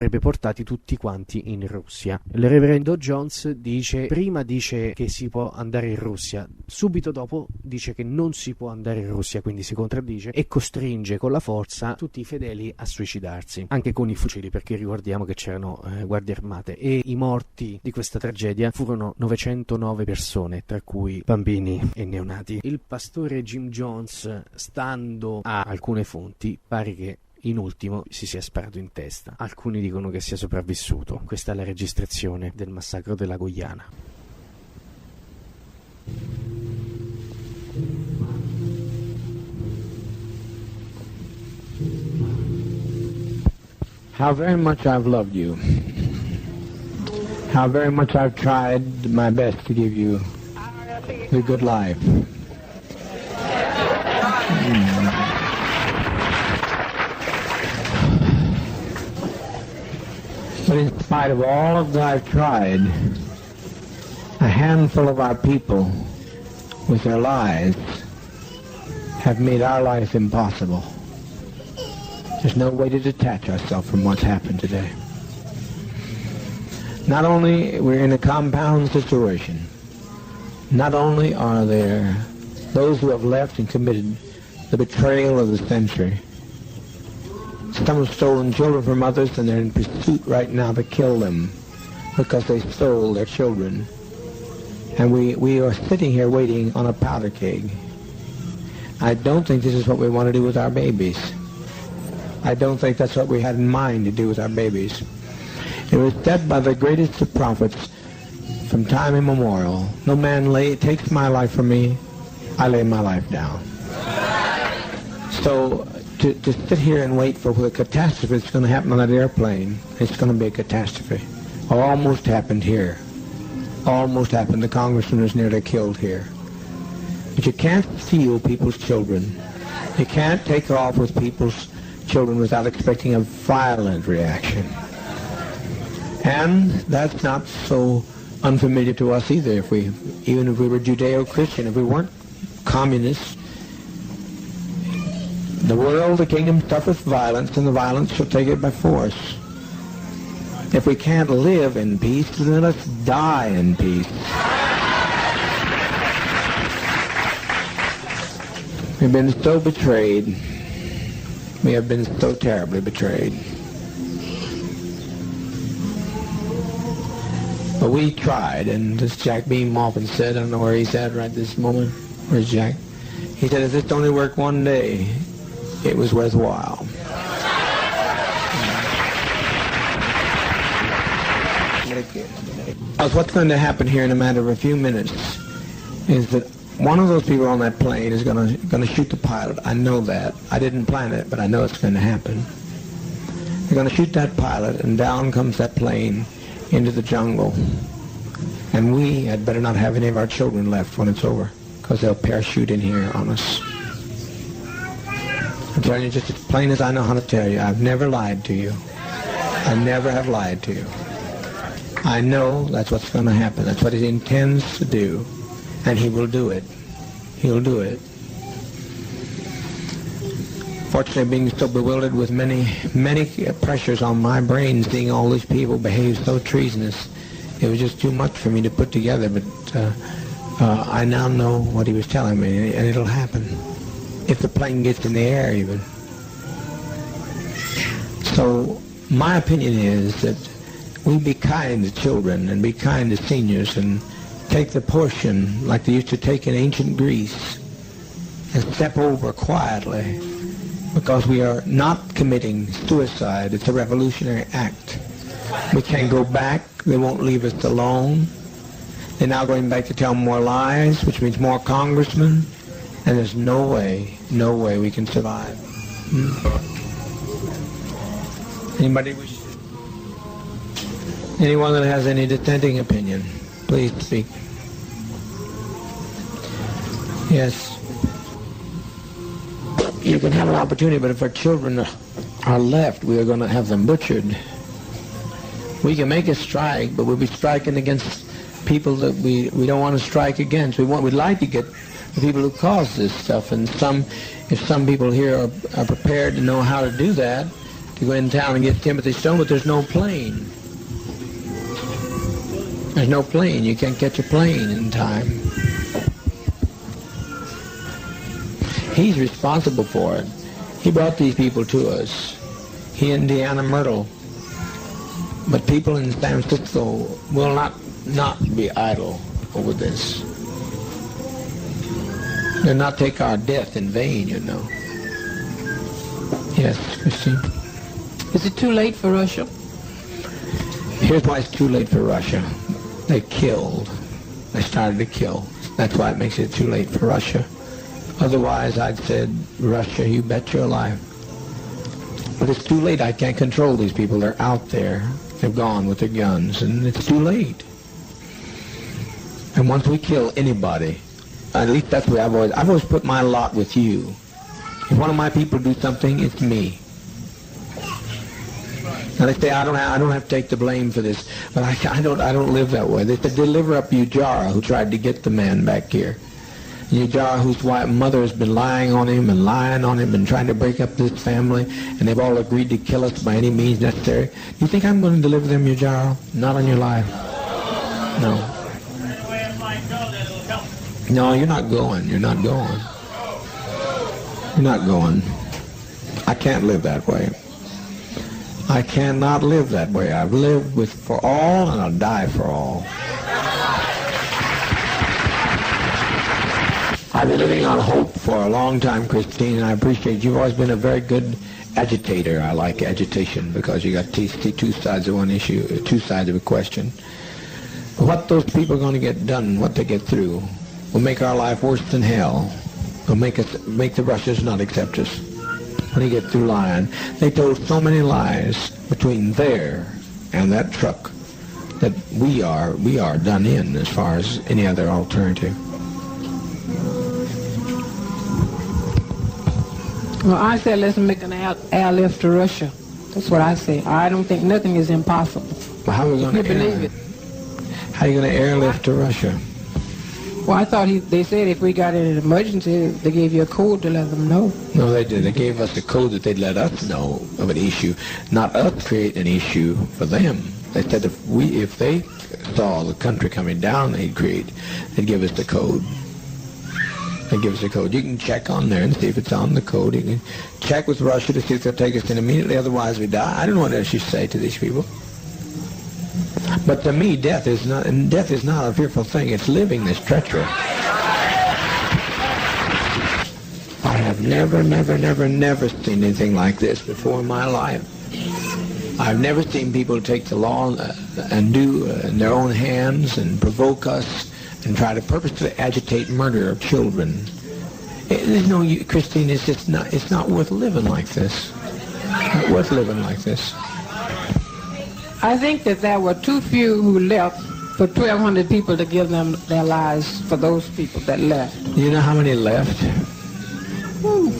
avrebbe portati tutti quanti in Russia. Il reverendo Jones prima dice che si può andare in Russia, subito dopo dice che non si può andare in Russia, quindi si contraddice e costringe con la forza tutti i fedeli a suicidarsi, anche con i fucili, perché ricordiamo che c'erano guardie armate, e i morti di questa tragedia furono 909 persone, tra cui bambini e neonati. Il pastore Jim Jones, stando a alcune fonti, pare che in ultimo si sia sparato in testa. Alcuni dicono che sia sopravvissuto. Questa è la registrazione del massacro della Guyana. How very much I've loved you. How very much I've tried my best to give you the good life. But in spite of all of that I've tried, a handful of our people, with their lies, have made our life impossible. There's no way to detach ourselves from what's happened today. Not only we're in a compound situation, not only are there those who have left and committed the betrayal of the century, some have stolen children from others, and they're in pursuit right now to kill them because they stole their children. And we are sitting here waiting on a powder keg. I don't think this is what we want to do with our babies. I don't think that's what we had in mind to do with our babies. It was said by the greatest of prophets from time immemorial, no man takes my life from me, I lay my life down. So to sit here and wait for the catastrophe that's going to happen on that airplane, it's going to be a catastrophe. Almost happened here. Almost happened. The congressman was nearly killed here. But you can't steal people's children. You can't take off with people's children without expecting a violent reaction. And that's not so unfamiliar to us either. Even if we were Judeo-Christian, if we weren't communists, the world, the kingdom suffereth violence, and the violence shall take it by force. If we can't live in peace, then let's die in peace. We've been so betrayed. We have been so terribly betrayed. But we tried, and as Jack Beam often said, I don't know where he's at right this moment. Where's Jack? He said, if this only worked one day, it was worthwhile. What's going to happen here in a matter of a few minutes is that one of those people on that plane is going to shoot the pilot. I know that. I didn't plan it, but I know it's going to happen. They're going to shoot that pilot, and down comes that plane into the jungle. And we had better not have any of our children left when it's over, because they'll parachute in here on us. I'm telling you just as plain as I know how to tell you. I've never lied to you. I never have lied to you. I know that's what's going to happen. That's what he intends to do. And he will do it. He'll do it. Fortunately, being so bewildered with many pressures on my brain, seeing all these people behave so treasonous, it was just too much for me to put together. But I now know what he was telling me, and it'll happen. If the plane gets in the air, even. So my opinion is that we be kind to children and be kind to seniors and take the portion like they used to take in ancient Greece and step over quietly, because we are not committing suicide. It's a revolutionary act. We can't go back. They won't leave us alone. They're now going back to tell more lies, which means more congressmen, and there's no way we can survive. Anybody wish? Anyone that has any dissenting opinion, please speak. Yes. You can have an opportunity, but if our children are left, we are going to have them butchered. We can make a strike, but we'll be striking against people that we don't want to strike against. We'd like to get the people who cause this stuff, and if some people here are prepared to know how to do that, to go in town and get Timothy Stone, but there's no plane. There's no plane. You can't catch a plane in time. He's responsible for it. He brought these people to us. He and Deanna Myrtle. But people in San Francisco will not be idle over this. They'll not take our death in vain, you know. Yes, Christine? Is it too late for Russia? Here's why it's too late for Russia. They killed. They started to kill. That's why it makes it too late for Russia. Otherwise, I'd said, Russia, you bet your life. But it's too late. I can't control these people. They're out there. They've gone with their guns, and it's too late. And once we kill anybody, at least that's the way I've always put my lot with you. If one of my people do something, it's me. Now they say I don't have to take the blame for this, but I don't live that way. They said deliver up Ujara, who tried to get the man back here. Ujara, whose mother has been lying on him and trying to break up this family, and they've all agreed to kill us by any means necessary. You think I'm going to deliver them, Ujara? Not on your life. No. No, you're not going. You're not going. You're not going. I can't live that way. I cannot live that way. I've lived for all, and I'll die for all. I've been living on hope for a long time, Christine, and I appreciate you've always been a very good agitator. I like agitation because you got to see two sides of one issue, two sides of a question. What those people are going to get done, what they get through, will make our life worse than hell. Will make the Russians not accept us when they get through lying. They told so many lies between there and that truck that we are done in as far as any other alternative. Well, I said let's make an airlift to Russia. That's what I say. I don't think nothing is impossible. Well, how are we going to believe it? How are you going to airlift to Russia? Well, I thought they said if we got in an emergency, they gave you a code to let them know. No, they did. They gave us a code that they'd let us know of an issue, not us create an issue for them. They said if they saw the country coming down, they'd give us the code. They'd give us a code. You can check on there and see if it's on the code. You can check with Russia to see if they'll take us in immediately, otherwise we die. I don't know what else you say to these people. But to me, death is not a fearful thing. It's living this treachery. I have never seen anything like this before in my life. I've never seen people take the law and do in their own hands and provoke us and try to purposely agitate murder of children. There's no, Christine, it's not worth living like this. Not worth living like this. I think that there were too few who left for 1,200 people to give them their lives for those people that left. Do you know how many left?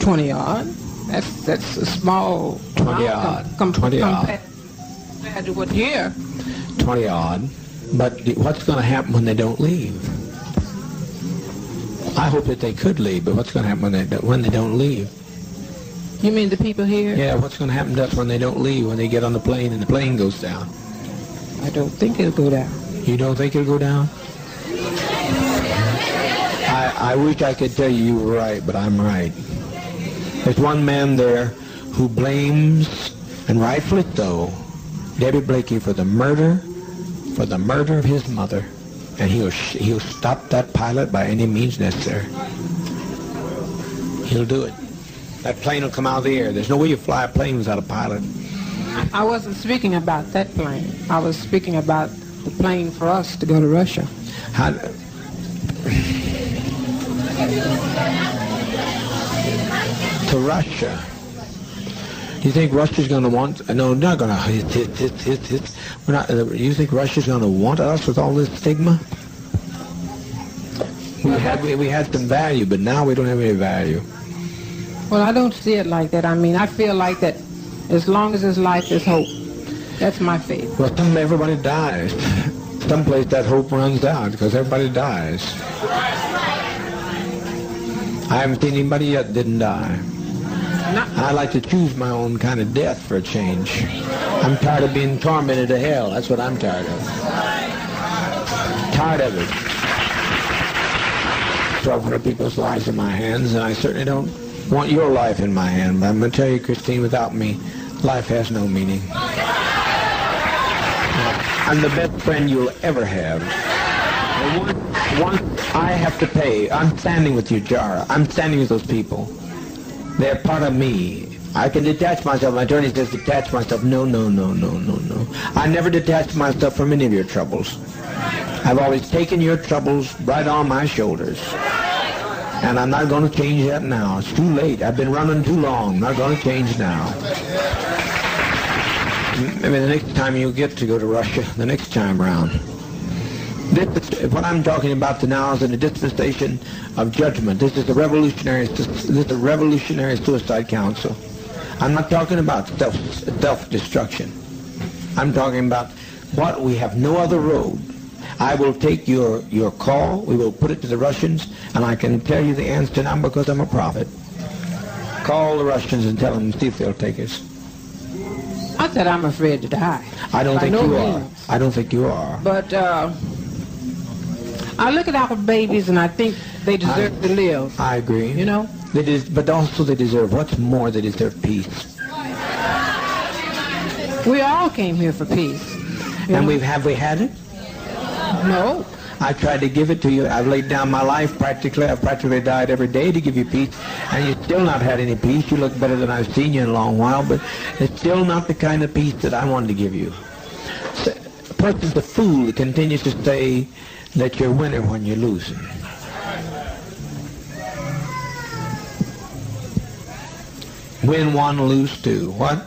20 odd. That's a small 20 odd. 20 odd. Compared to what year? 20 odd. But what's going to happen when they don't leave? I hope that they could leave, but what's going to happen when they don't leave? You mean the people here? Yeah, what's going to happen to us when they don't leave, when they get on the plane and the plane goes down? I don't think it'll go down. You don't think it'll go down? I wish I could tell you were right, but I'm right. There's one man there who blames, and rightfully so, Debbie Blakey for the murder of his mother, and he'll stop that pilot by any means necessary. He'll do it. That plane will come out of the air. There's no way you fly a plane without a pilot. I wasn't speaking about that plane. I was speaking about the plane for us to go to Russia. To Russia. Do you think Russia's going to want? No, not going to. We're not. You think Russia's going to want us with all this stigma? We had some value, but now we don't have any value. Well, I don't see it like that. I mean, I feel like that as long as there's life, there's hope. That's my faith. Well, everybody dies. Someplace that hope runs out because everybody dies. I haven't seen anybody yet that didn't die. I like to choose my own kind of death for a change. I'm tired of being tormented to hell. That's what I'm tired of. Tired of it. 1,200 people's lives in my hands, and I certainly don't want your life in my hand. But I'm going to tell you, Christine, without me, life has no meaning. I'm the best friend you'll ever have. Once I have to pay, I'm standing with you, Jara. I'm standing with those people. They're part of me. I can detach myself. My attorney says detach myself. No. I never detached myself from any of your troubles. I've always taken your troubles right on my shoulders. And I'm not going to change that now. It's too late. I've been running too long. I'm not going to change now. Maybe the next time you get to go to Russia, the next time around. What I'm talking about now is in the dispensation of judgment. This is a revolutionary suicide council. I'm not talking about self-destruction. I'm talking about what we have no other road. I will take your call. We will put it to the Russians, and I can tell you the answer now because I'm a prophet. Call the Russians and tell them, see if they'll take us. I said I'm afraid to die. I don't think you are. I don't think you are. But I look at our babies and I think they deserve to live. I agree. You know? But also they deserve, what's more, they deserve peace. We all came here for peace. And have we had it? No. I tried to give it to you. I've laid down my life practically. I've practically died every day to give you peace. And you've still not had any peace. You look better than I've seen you in a long while, but it's still not the kind of peace that I wanted to give you. So, a person's a fool that continues to say that you're a winner when you're losing. Win one, lose two. What?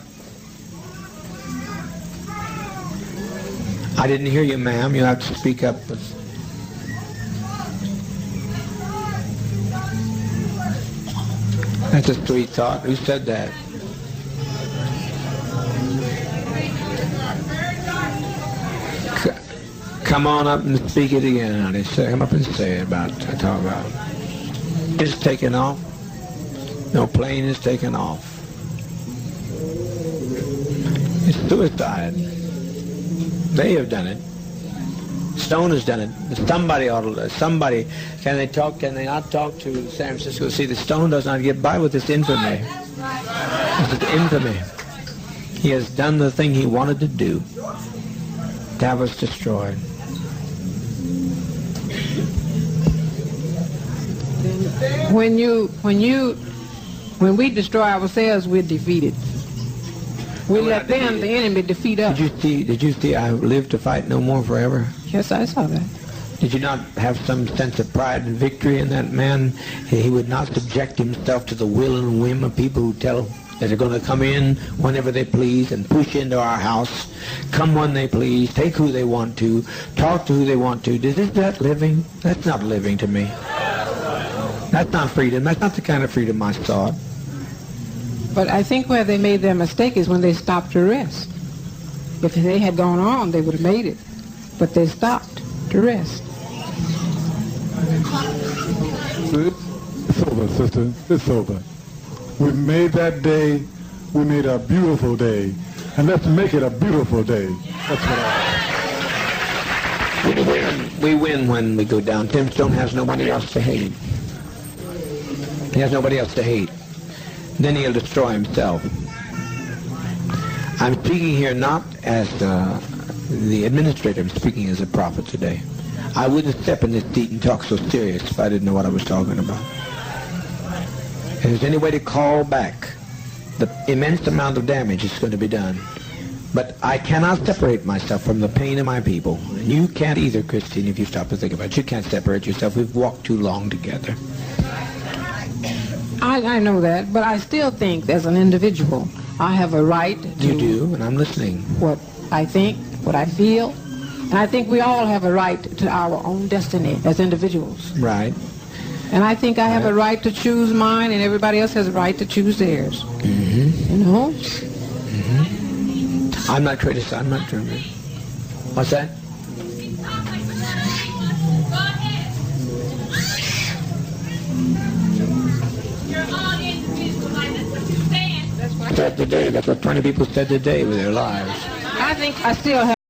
I didn't hear you, ma'am. You have to speak up. That's a sweet thought. Who said that? Come on up and speak it again, honey. Come up and say it talk about it. It's taken off. No plane is taken off. It's suicide. They have done it. Stone has done it. Somebody, can they not talk to San Francisco? See, the Stone does not get by with this infamy. This is infamy. He has done the thing he wanted to do. To have us destroyed. When we destroy ourselves, we're defeated. We let the enemy defeat us. Did you see I live to fight no more forever? Yes, I saw that. Did you not have some sense of pride and victory in that man? He would not subject himself to the will and whim of people who tell that they're going to come in whenever they please and push into our house, come when they please, take who they want to, talk to who they want to. Is that living? That's not living to me. That's not freedom. That's not the kind of freedom I sought. But I think where they made their mistake is when they stopped to rest. If they had gone on, they would have made it. But they stopped to rest. It's over, sister. It's over. We made that day. We made a beautiful day. And let's make it a beautiful day. That's what We win when we go down. Tim Stone has nobody else to hate. He has nobody else to hate. Then he'll destroy himself. I'm speaking here not as the administrator. I'm speaking as a prophet today. I wouldn't step in this seat and talk so serious if I didn't know what I was talking about. If there's any way to call back the immense amount of damage that's going to be done. But I cannot separate myself from the pain of my people. And you can't either, Christine, if you stop to think about it. You can't separate yourself. We've walked too long together. I know that, but I still think as an individual, I have a right to... You do, and I'm listening. What I think, what I feel, and I think we all have a right to our own destiny as individuals. Right. And I think I have a right to choose mine, and everybody else has a right to choose theirs. Mm-hmm. You know? Mm-hmm. I'm not criticizing. I'm not trying to... What's that? Your audience is like this. said today. That's what 20 people said today with their lives. I think I still have